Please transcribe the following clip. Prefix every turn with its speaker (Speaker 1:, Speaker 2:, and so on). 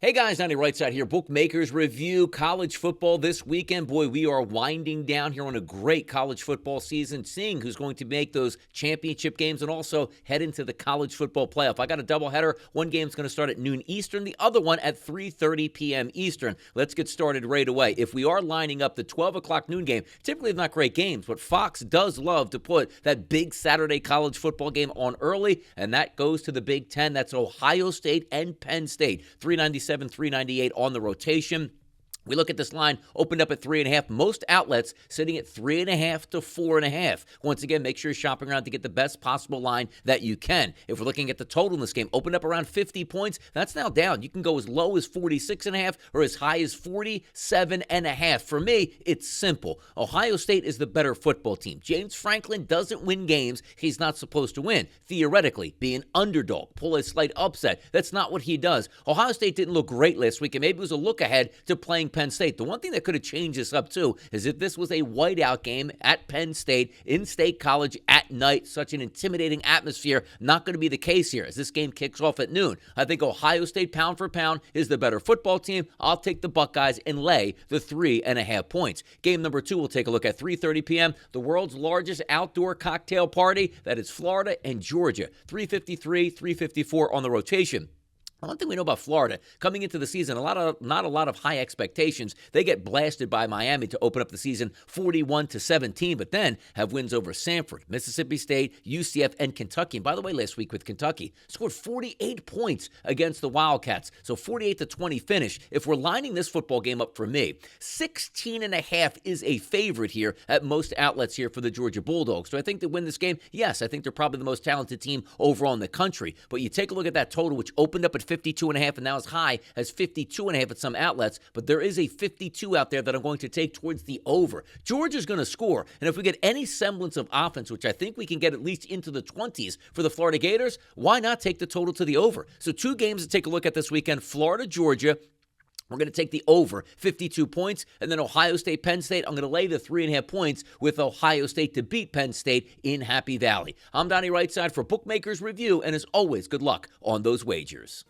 Speaker 1: Hey guys, Donnie RightSide here. Bookmakers review college football this weekend. Boy, we are winding down here on a great college football season, seeing who's going to make those championship games and also head into the college football playoff. I got a doubleheader. One game's going to start at noon Eastern, the other one at 3:30 p.m. Eastern. Let's get started right away. If we are lining up the 12 o'clock noon game, typically not great games, but Fox does love to put that big Saturday college football game on early, and that goes to the Big Ten. That's Ohio State and Penn State. 397. 398 on the rotation. We look at this line, opened up at 3.5. Most outlets sitting at 3.5 to 4.5. Once again, make sure you're shopping around to get the best possible line that you can. If we're looking at the total in this game, opened up around 50 points. That's now down. You can go as low as 46.5 or as high as 47.5. For me, it's simple. Ohio State is the better football team. James Franklin doesn't win games he's not supposed to win. Theoretically, be an underdog, pull a slight upset. That's not what he does. Ohio State didn't look great last week, and maybe it was a look ahead to playing Penn State. The one thing that could have changed this up too is if this was a whiteout game at Penn State in State College at night, such an intimidating atmosphere. Not going to be the case here as this game kicks off at noon. I think Ohio State pound for pound is the better football team. I'll take the Buckeyes and lay the 3.5 points. Game number 2, we'll take a look at 3:30 p.m. The world's largest outdoor cocktail party. That is Florida and Georgia. 3:53, 3:54 on the rotation. One thing we know about Florida, coming into the season, not a lot of high expectations. They get blasted by Miami to open up the season 41-17, but then have wins over Samford, Mississippi State, UCF, and Kentucky. And by the way, last week with Kentucky, scored 48 points against the Wildcats. So 48-20 finish. If we're lining this football game up for me, 16.5 is a favorite here at most outlets here for the Georgia Bulldogs. Do I think they win this game? Yes, I think they're probably the most talented team overall in the country. But you take a look at that total, which opened up at 52.5 and now as high as 52.5 at some outlets, but there is a 52 out there that I'm going to take towards the over. Georgia's going to score, and if we get any semblance of offense, which I think we can get at least into the 20s for the Florida Gators, why not take the total to the over? So 2 games to take a look at this weekend, Florida, Georgia. We're going to take the over, 52 points, and then Ohio State, Penn State. I'm going to lay the 3.5 points with Ohio State to beat Penn State in Happy Valley. I'm Donnie RightSide for Bookmakers Review, and as always, good luck on those wagers.